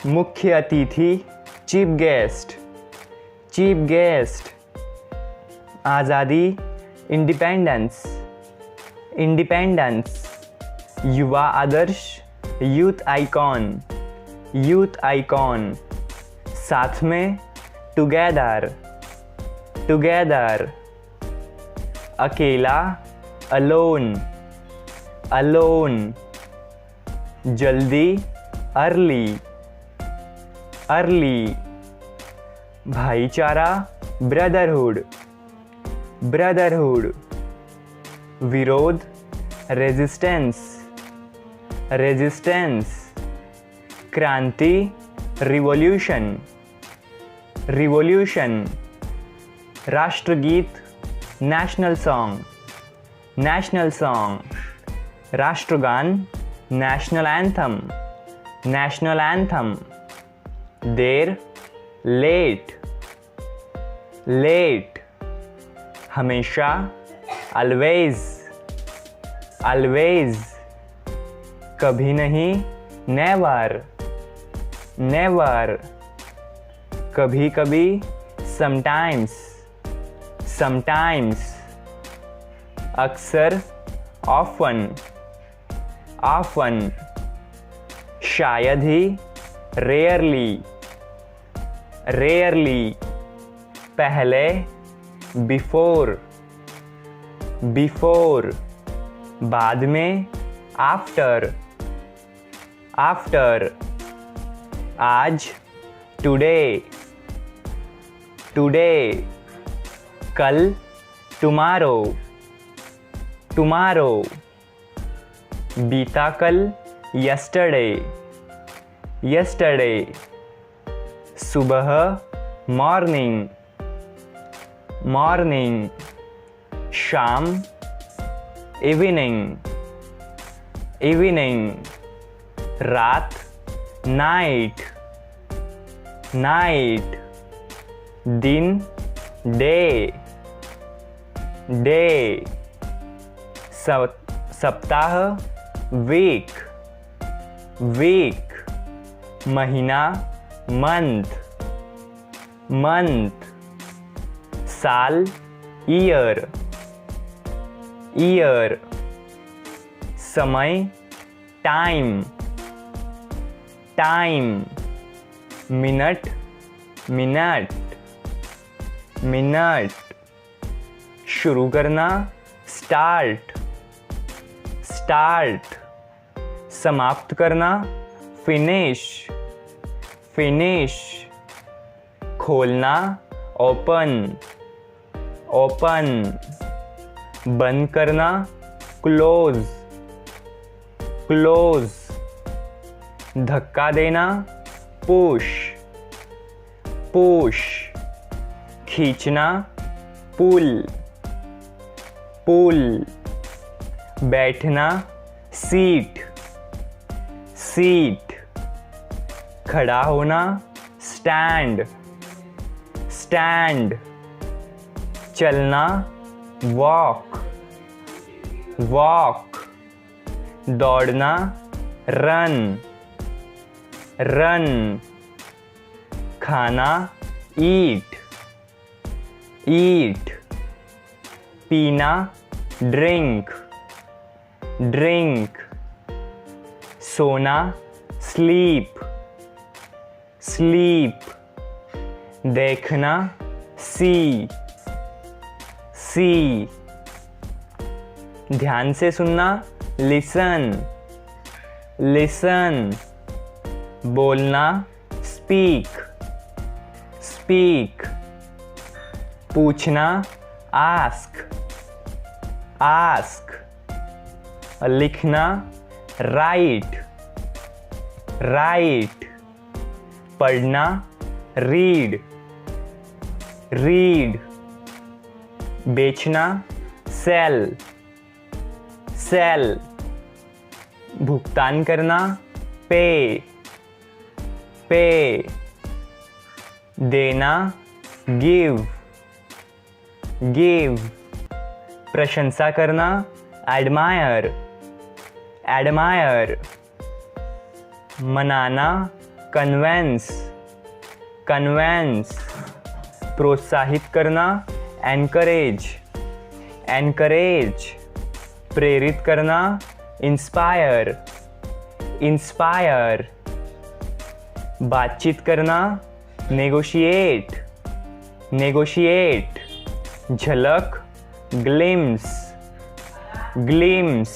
मुख्य अतिथि, chief guest, chief guest. आज़ादी, इंडिपेंडेंस, इंडिपेंडेंस। युवा आदर्श, यूथ आइकॉन, यूथ आइकॉन। साथ में, टुगेदर, टुगेदर। अकेला, अलोन, अलोन। जल्दी, अर्ली, अर्ली। भाईचारा, ब्रदरहुड, ब्रदरहुड। विरोध, रेजिस्टेंस, रेजिस्टेंस। क्रांति, रिवॉल्यूशन, रिवॉल्यूशन। राष्ट्रगीत, नेशनल सॉन्ग, नेशनल सॉन्ग। राष्ट्रगान, नेशनल एंथम, नेशनल एंथम। देर, लेट, लेट। हमेशा, ऑलवेज, ऑलवेज। कभी नहीं, नेवर, नेवर। कभी कभी, समटाइम्स, समटाइम्स। अक्सर, ऑफन, ऑफन। शायद ही, रेयरली, रेयरली। पहले, बिफोर, बिफोर। बाद में, आफ्टर, आफ्टर। आज, टुडे, टुडे। कल, टुमारो, टुमारो। बीता कल, यस्टरडे, यस्टरडे। सुबह, मॉर्निंग, मॉर्निंग। शाम, इवनिंग, इवनिंग। रात, नाइट, नाइट। दिन, डे, डे। सप्ताह, वीक, वीक। महीना, मंथ, मंथ। साल, ईयर, ईयर। समय, time, time. Minute, minute, minute. शुरू करना, स्टार्ट, स्टार्ट। समाप्त करना, फिनिश, फिनिश। खोलना, ओपन, ओपन। बंद करना, क्लोज, क्लोज। धक्का देना, पुश, पुश। खींचना, पुल, पुल। बैठना, सीट, सीट। खड़ा होना, स्टैंड, स्टैंड। चलना, वॉक, वॉक। दौड़ना, रन, रन। खाना, ईट, ईट। पीना, ड्रिंक, ड्रिंक। सोना, स्लीप, स्लीप। देखना, सी, सी। ध्यान से सुनना, लिसन, लिसन। बोलना, स्पीक, स्पीक। पूछना, आस्क, आस्क। लिखना, राइट, राइट। पढ़ना, रीड, रीड। बेचना, सेल, सेल। भुगतान करना, पे, पे। देना, गिव, गिव। प्रशंसा करना, एडमायर, एडमायर। मनाना, कन्वेंस, कन्वेंस। प्रोत्साहित करना, एनकरेज, एनकरेज। प्रेरित करना, इंस्पायर, इंस्पायर। बातचीत करना, नेगोशिएट, नेगोशिएट। झलक, ग्लिम्स, ग्लिम्स।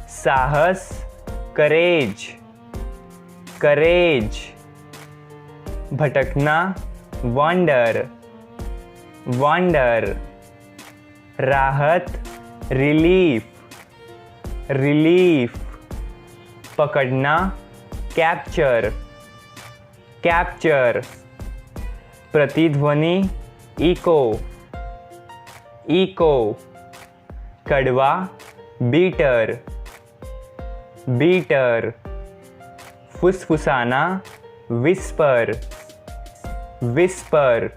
साहस, करेज, करेज। भटकना, वंडर, वंडर। राहत, रिलीफ, रिलीफ। पकड़ना, कैप्चर, कैप्चर। प्रतिध्वनि, इको, इको। कड़वा, बीटर, बीटर। फुसफुसाना, विस्पर, विस्पर।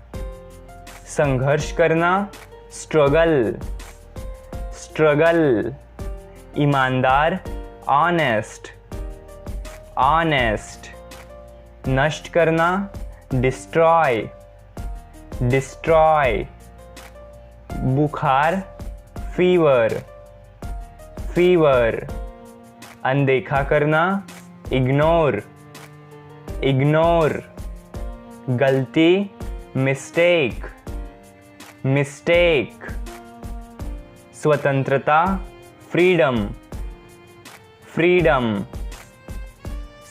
संघर्ष करना, स्ट्रगल, स्ट्रगल। ईमानदार, ऑनेस्ट, ऑनेस्ट। नष्ट करना, डिस्ट्रॉय, डिस्ट्रॉय। बुखार, फीवर, फीवर। अनदेखा करना, इग्नोर, इग्नोर। गलती, मिस्टेक, मिस्टेक। स्वतंत्रता, फ्रीडम, फ्रीडम।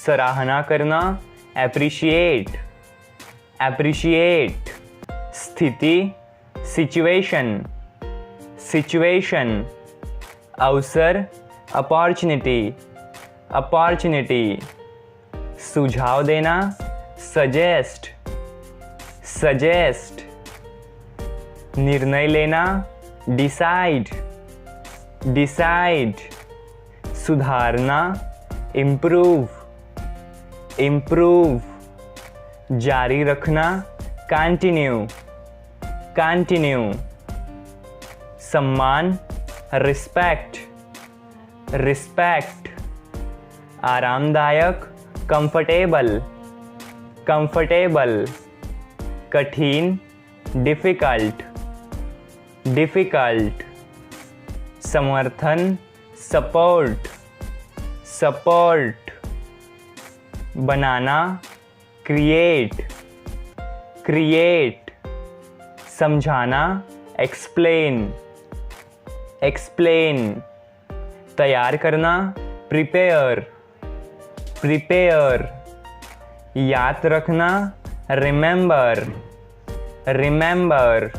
सराहना करना, एप्रिशिएट, एप्रिशिएट। स्थिति, सिचुएशन, सिचुएशन। अवसर, अपॉर्चुनिटी, अपॉर्चुनिटी। सुझाव देना, सजेस्ट, सजेस्ट। निर्णय लेना, डिसाइड, डिसाइड। सुधारना, इम्प्रूव, इम्प्रूव। जारी रखना, कंटिन्यू, कंटिन्यू। सम्मान, रिस्पेक्ट, रिस्पेक्ट। आरामदायक, कंफर्टेबल, कंफर्टेबल। कठिन, डिफिकल्ट, डिफिकल्ट। समर्थन, सपोर्ट, सपोर्ट। बनाना, क्रिएट, क्रिएट। समझाना, एक्सप्लेन, एक्सप्लेन। तैयार करना, प्रिपेयर, प्रिपेयर। याद रखना, रिमेंबर, रिमेंबर।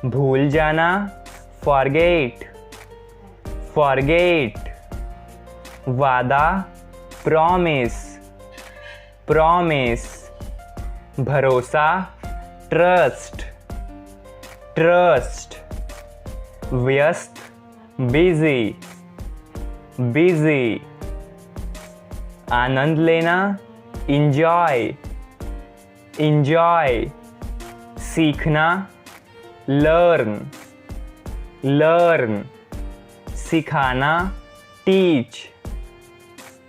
भूल जाना, फॉरगेट, फॉरगेट। वादा, प्रॉमिस, प्रॉमिस। भरोसा, ट्रस्ट, ट्रस्ट। व्यस्त, बिजी, बिजी। आनंद लेना, इंजॉय, इंजॉय। सीखना, लर्न, लर्न। सिखाना, टीच,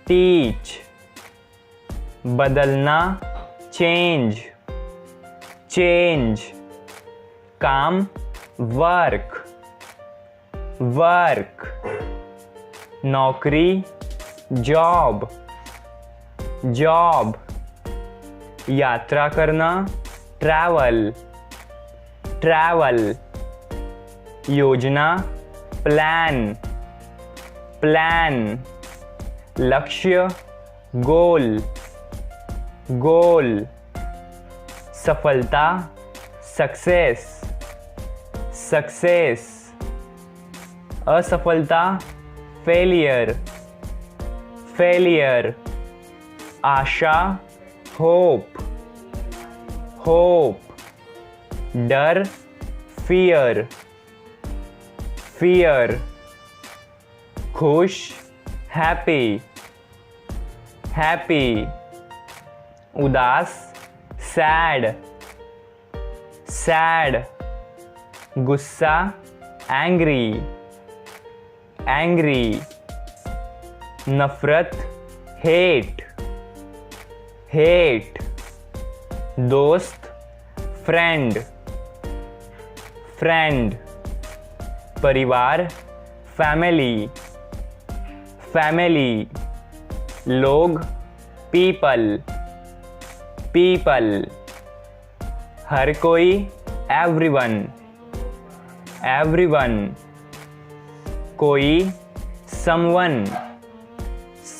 टीच। बदलना, चेंज, चेंज। काम, वर्क, वर्क। नौकरी, जॉब, जॉब। यात्रा करना, ट्रैवल, ट्रैवल। योजना, प्लान, प्लान। लक्ष्य, गोल, गोल। सफलता, सक्सेस, सक्सेस। असफलता, फेलियर, फेलियर। आशा, होप, होप। डर, फियर, फियर। खुश, हैप्पी, हैप्पी। उदास, सैड, सैड। गुस्सा, एंग्री, एंग्री। नफरत, हेट, हेट, दोस्त, फ्रेंड, फ्रेंड, परिवार, फैमिली, फैमिली, लोग, पीपल, पीपल, हर कोई, एवरीवन, एवरीवन, कोई, समवन,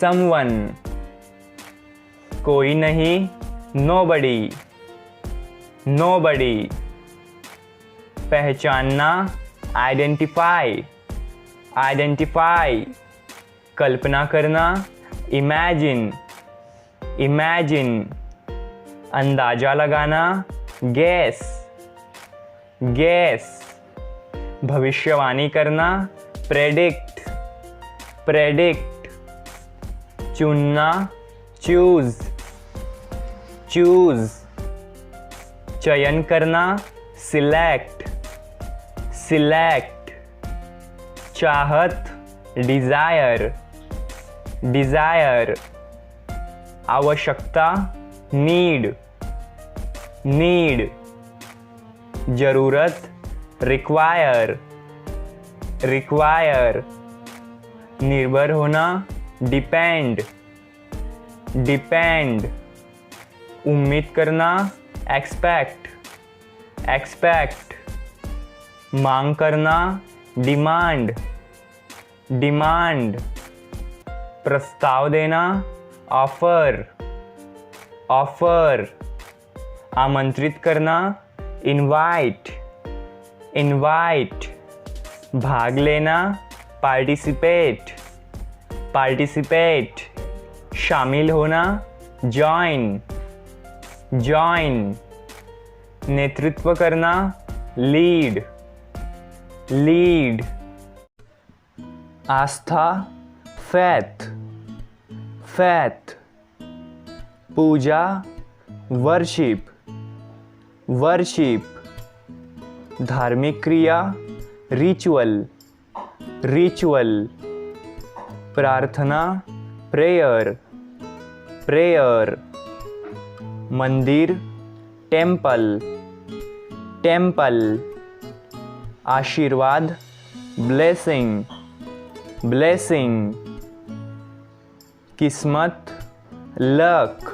समवन, कोई नहीं, नोबडी, नोबडी, पहचानना, आइडेंटिफाई, आइडेंटिफाई, कल्पना करना, इमेजिन, इमेजिन, अंदाजा लगाना, गैस, गैस, भविष्यवाणी करना, प्रेडिक्ट, प्रेडिक्ट, चुनना, चूज, चूज, चयन करना, सिलेक्ट, सिलेक्ट, चाहत, डिजायर, डिजायर, आवश्यकता, नीड, नीड, जरूरत, रिक्वायर, रिक्वायर, निर्भर होना, डिपेंड, डिपेंड, उम्मीद करना, एक्सपेक्ट, एक्सपेक्ट, मांग करना, डिमांड, डिमांड, प्रस्ताव देना, ऑफर, ऑफर, आमंत्रित करना, इनवाइट, इनवाइट, भाग लेना, पार्टिसिपेट, पार्टिसिपेट, शामिल होना, जॉइन, जॉइन, नेतृत्व करना, लीड, लीड, आस्था, फैथ, फैथ, पूजा, वर्शिप, वर्शिप, धार्मिक क्रिया, रिचुअल, रिचुअल, प्रार्थना, प्रेयर, प्रेयर, मंदिर, टेम्पल, टेम्पल, आशीर्वाद, ब्लेसिंग, ब्लेसिंग, किस्मत, लक,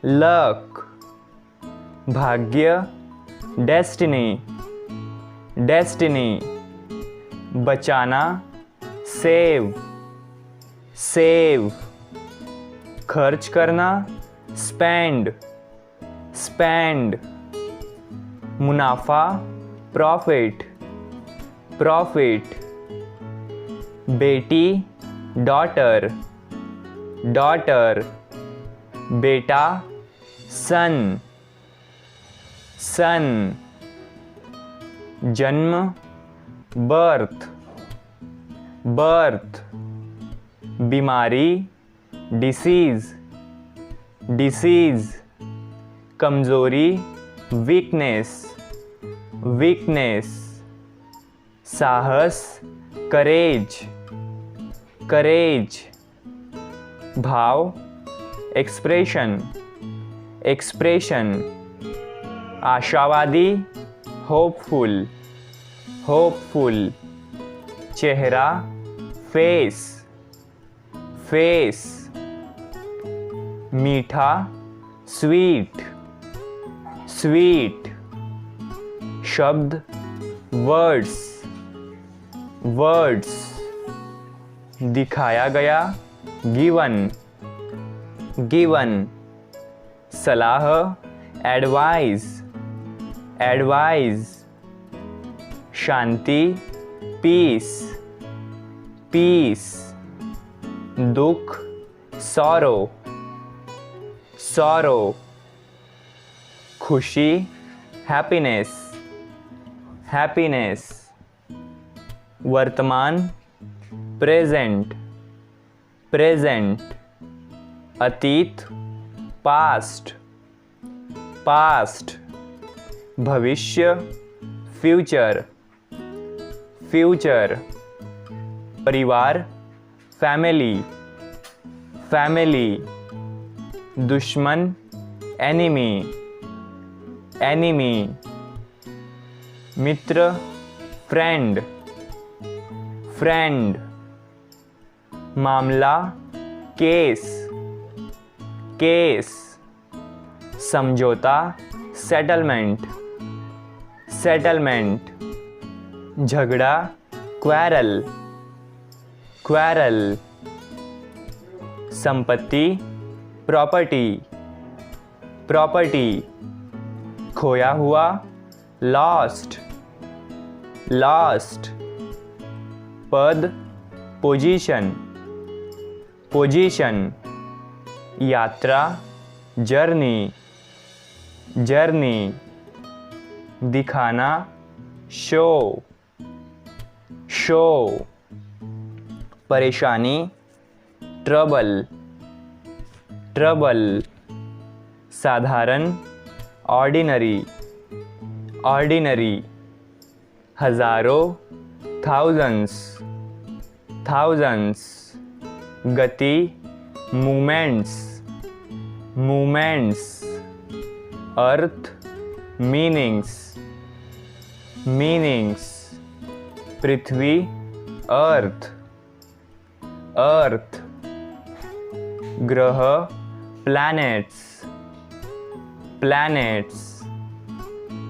लक, भाग्य, डेस्टिनी, डेस्टिनी, बचाना, सेव, सेव, खर्च करना, स्पेंड, स्पेंड, मुनाफा, प्रॉफिट, प्रॉफिट, बेटी, डॉटर, डॉटर, बेटा, सन, सन, जन्म, बर्थ, बर्थ, बीमारी, डिसीज, डिसीज, कमजोरी, वीकनेस, वीकनेस, साहस, करेज, करेज, भाव, एक्सप्रेशन, एक्सप्रेशन, आशावादी, होपफुल, होपफुल, चेहरा, फेस, फेस, मीठा, स्वीट, स्वीट, शब्द, वर्ड्स, वर्ड्स, दिखाया गया, गिवन, गिवन, सलाह, एडवाइज, एडवाइज, शांति, पीस, पीस, दुख, सॉरो, सॉरो, खुशी, हैप्पीनेस, हैप्पीनेस, वर्तमान, प्रेजेंट, प्रेजेंट, अतीत, पास्ट, पास्ट, भविष्य, फ्यूचर, फ्यूचर, परिवार, फैमिली, फैमिली, दुश्मन एनिमी, एनिमी। मित्र फ्रेंड, फ्रेंड। मामला केस, केस। समझौता सेटलमेंट, सेटलमेंट। झगड़ा क्वेरल, क्वेरल। संपत्ति प्रॉपर्टी, प्रॉपर्टी। खोया हुआ लॉस्ट, लॉस्ट। पद पोजीशन, पोजीशन। यात्रा जर्नी, जर्नी। दिखाना शो, शो। परेशानी ट्रबल, ट्रबल। साधारण ऑर्डिनरी, ऑर्डिनरी। हजारों थाउजेंड्स, थाउजेंड्स। गति मूमेंट्स, मूमेंट्स। अर्थ मीनिंग्स, मीनिंग्स। पृथ्वी अर्थ, अर्थ। ग्रह प्लैनेट्स, प्लैनेट्स।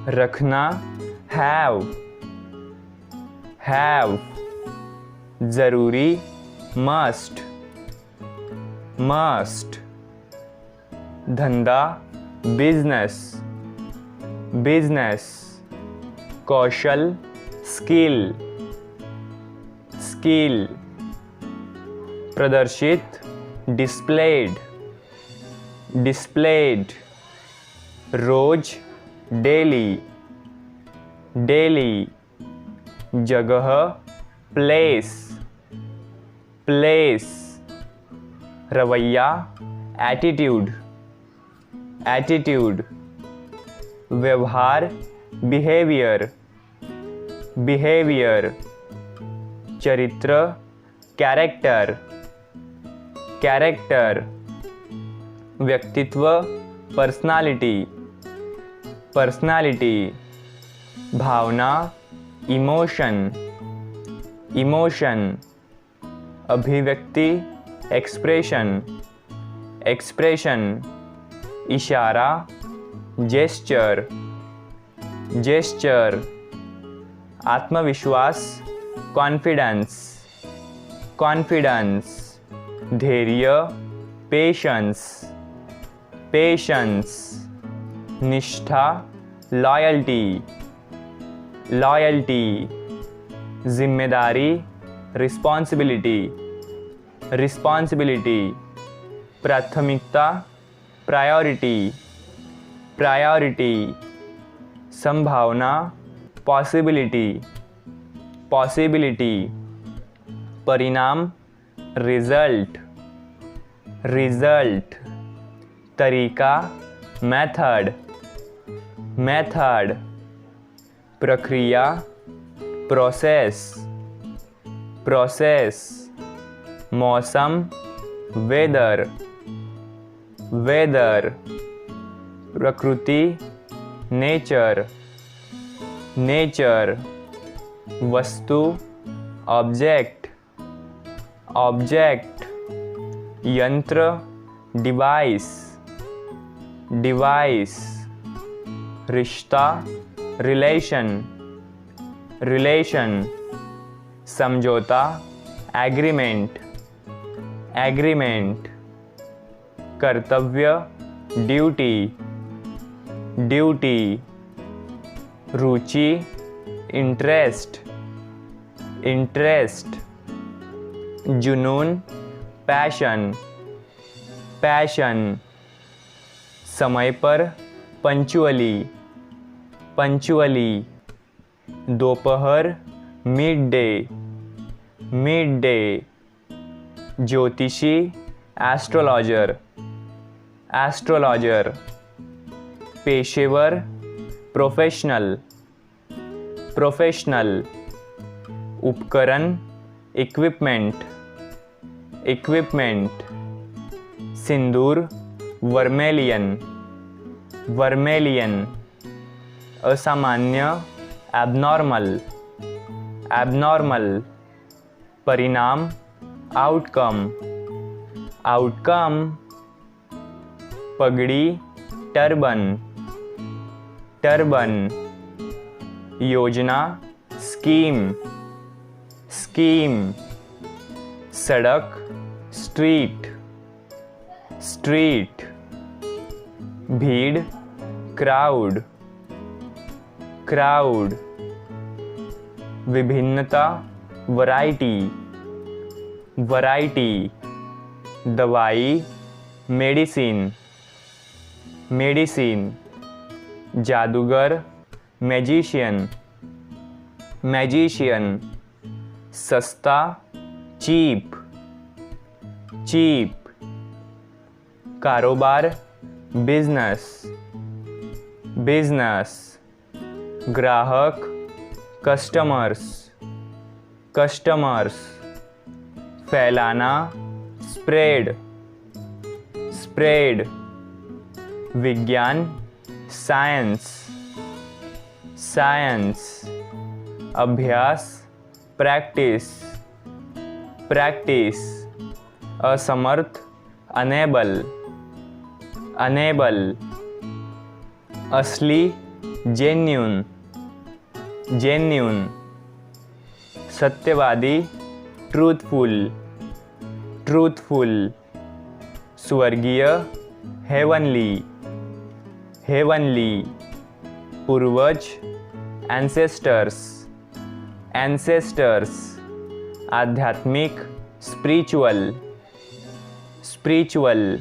रखना हैव, हैव। जरूरी मस्ट, मस्ट। धंधा बिजनेस, बिजनेस। कौशल स्किल, स्किल। प्रदर्शित डिस्प्लेड, डिस्प्लेड। रोज डेली, डेली। जगह प्लेस, प्लेस। रवैया एटीट्यूड, एटीट्यूड। व्यवहार बिहेवियर, बिहेवियर। चरित्र कैरेक्टर, कैरेक्टर। व्यक्तित्व पर्सनालिटी, पर्सनालिटी। भावना इमोशन, इमोशन। अभिव्यक्ति एक्सप्रेशन, एक्सप्रेशन। इशारा जेस्चर, जेस्चर। आत्मविश्वास कॉन्फिडेंस, कॉन्फिडेंस। धैर्य पेशेंस, पेशेंस। निष्ठा लॉयल्टी, लॉयल्टी। जिम्मेदारी रिस्पॉन्सिबिलिटी, रिस्पॉन्सिबिलिटी। प्राथमिकता प्रायोरिटी, प्रायोरिटी। संभावना पॉसिबिलिटी, पॉसिबिलिटी। परिणाम रिजल्ट, रिजल्ट। तरीका मेथड, मेथड। प्रक्रिया प्रोसेस, प्रोसेस। मौसम वेदर, वेदर। प्रकृति नेचर, नेचर। वस्तु ऑब्जेक्ट, ऑब्जेक्ट। यंत्र डिवाइस, डिवाइस। रिश्ता रिलेशन, रिलेशन। समझौता एग्रीमेंट, एग्रीमेंट। कर्तव्य ड्यूटी, ड्यूटी। रुचि इंटरेस्ट, इंटरेस्ट। जुनून पैशन, पैशन। समय पर पंचुअली, पंचुअली। दोपहर मिड डे, मिड डे। ज्योतिषी एस्ट्रोलॉजर, एस्ट्रोलॉजर। पेशेवर प्रोफेशनल, प्रोफेशनल। उपकरण इक्विपमेंट, इक्विपमेंट। सिंदूर वर्मेलियन, वर्मेलियन। असामान्य, एबनॉर्मल, एबनॉर्मल। परिणाम, आउटकम, आउटकम। पगड़ी, टर्बन, टर्बन। योजना, स्कीम, स्कीम। सड़क, स्ट्रीट, स्ट्रीट। भीड़, क्राउड, क्राउड। विभिन्नता, वैरायटी, वैरायटी। दवाई, मेडिसिन, मेडिसिन। जादूगर, मैजिशियन, मैजिशियन। सस्ता, चीप, चीप। कारोबार, बिजनेस, बिजनेस। ग्राहक, कस्टमर्स, कस्टमर्स। फैलाना, स्प्रेड, स्प्रेड। विज्ञान, साइंस, साइंस। अभ्यास, प्रैक्टिस, प्रैक्टिस। असमर्थ, अनेबल, अनेबल। असली, जेन्यून, जेन्यून। सत्यवादी, ट्रूथफुल, ट्रूथफुल। स्वर्गीय, हेवनली, हेवनली। पूर्वज, एंसेस्टर्स, एंसेस्टर्स। आध्यात्मिक, स्पिरिचुअल, स्पिरिचुअल।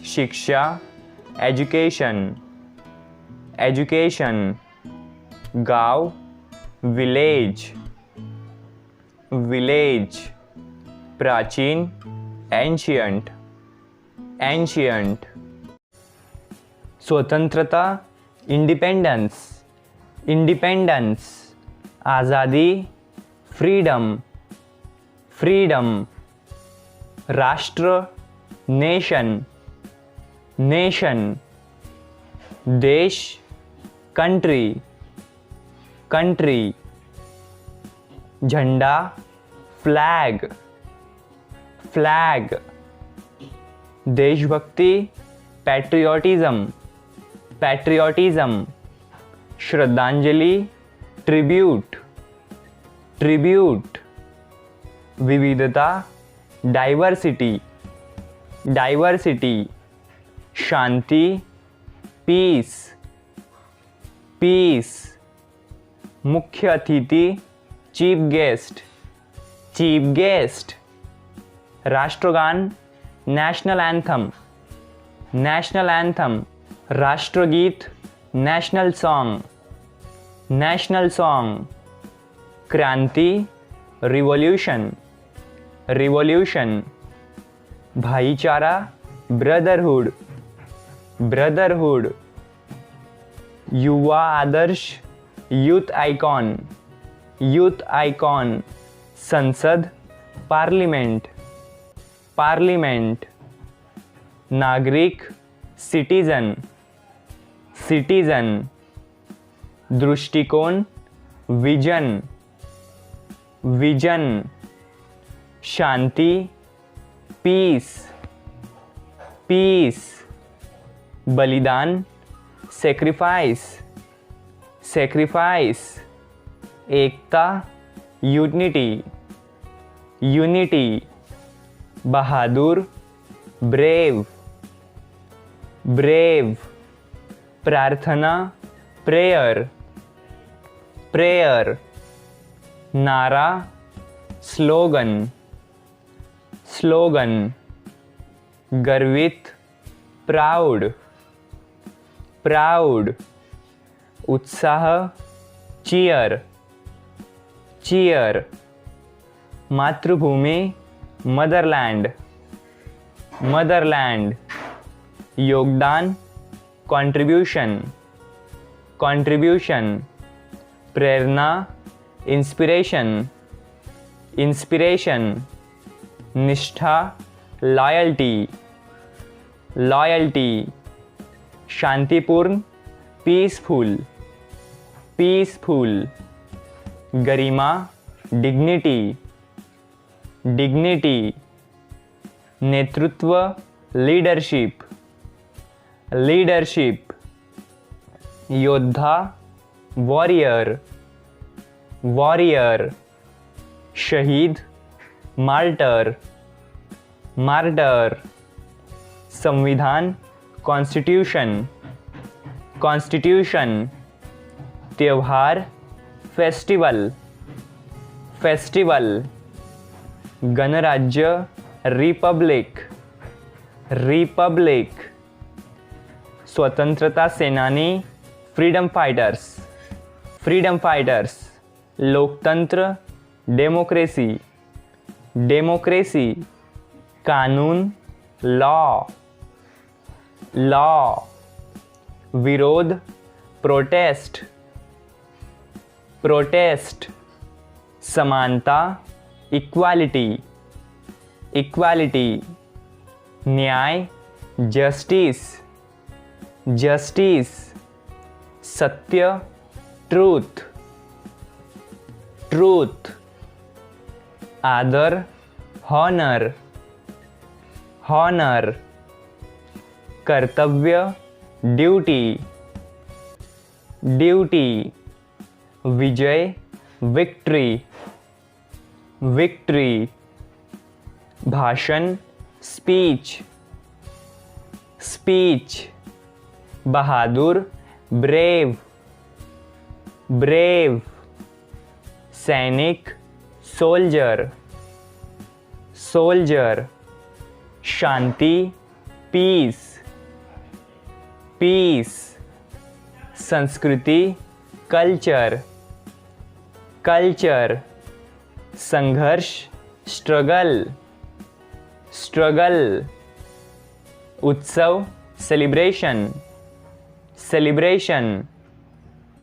शिक्षा, एजुकेशन, एजुकेशन। गांव, विलेज, विलेज। प्राचीन, एंशियंट, एंशियंट। स्वतंत्रता, इंडिपेंडेंस, इंडिपेंडेंस। आज़ादी, फ्रीडम, फ्रीडम। राष्ट्र, नेशन, नेशन। देश, कंट्री, कंट्री। झंडा, फ्लैग, फ्लैग। देशभक्ति, पैट्रियोटिज्म, पैट्रियोटिज्म। श्रद्धांजलि, ट्रिब्यूट, ट्रिब्यूट। विविधता, डाइवर्सिटी, डाइवर्सिटी। शांति, पीस, पीस। मुख्य अतिथि, चीफ गेस्ट, चीफ गेस्ट। राष्ट्रगान, नेशनल एंथम, नेशनल एंथम। राष्ट्रगीत, नेशनल सॉन्ग, नेशनल सॉन्ग। क्रांति, रिवॉल्यूशन, रिवॉल्यूशन। भाईचारा, ब्रदरहुड, ब्रदरहुड। युवा आदर्श, यूथ आइकॉन, यूथ आइकॉन। संसद, पार्लिमेंट, पार्लिमेंट। नागरिक, सिटीजन, सिटीजन। दृष्टिकोण, विजन, विजन। शांति, पीस, पीस। बलिदान, सेक्रीफाइस, सेक्रीफाइस। एकता, यूनिटी, यूनिटी। बहादुर, brave, brave. प्रार्थना, प्रेयर, प्रेयर। नारा, स्लोगन, स्लोगन। गर्वित, प्राउड, प्राउड। उत्साह, चीयर, चीयर। मातृभूमि, मदरलैंड, मदरलैंड। योगदान, कंट्रीब्यूशन, कंट्रीब्यूशन। प्रेरणा, इंस्पिरेशन, इंस्पिरेशन। निष्ठा, लॉयल्टी, लॉयल्टी, शांतिपूर्ण, पीसफुल, पीसफुल, गरिमा, डिग्निटी, डिग्निटी, नेतृत्व, लीडरशिप, लीडरशिप, योद्धा, वॉरियर, वॉरियर, शहीद, मार्टर, मार्टर, संविधान, कॉन्स्टिट्यूशन, कॉन्स्टिट्यूशन, त्योहार, फेस्टिवल, फेस्टिवल, गणराज्य, रिपब्लिक, रिपब्लिक, स्वतंत्रता सेनानी, फ्रीडम फाइटर्स, फ्रीडम फाइटर्स, लोकतंत्र, डेमोक्रेसी, डेमोक्रेसी, कानून, लॉ, लॉ, विरोध, प्रोटेस्ट, प्रोटेस्ट, समानता, इक्वालिटी, इक्वालिटी, न्याय, जस्टिस, जस्टिस, सत्य, ट्रूथ, ट्रूथ, आदर, हॉनर, हॉनर, कर्तव्य, ड्यूटी, ड्यूटी, विजय, विक्ट्री, विक्ट्री, भाषण, स्पीच, स्पीच, बहादुर, ब्रेव, ब्रेव, सैनिक, सोल्जर, सोल्जर, शांति, पीस, पीस, संस्कृति, कल्चर, कल्चर, संघर्ष, स्ट्रगल, स्ट्रगल, उत्सव, सेलिब्रेशन, सेलिब्रेशन,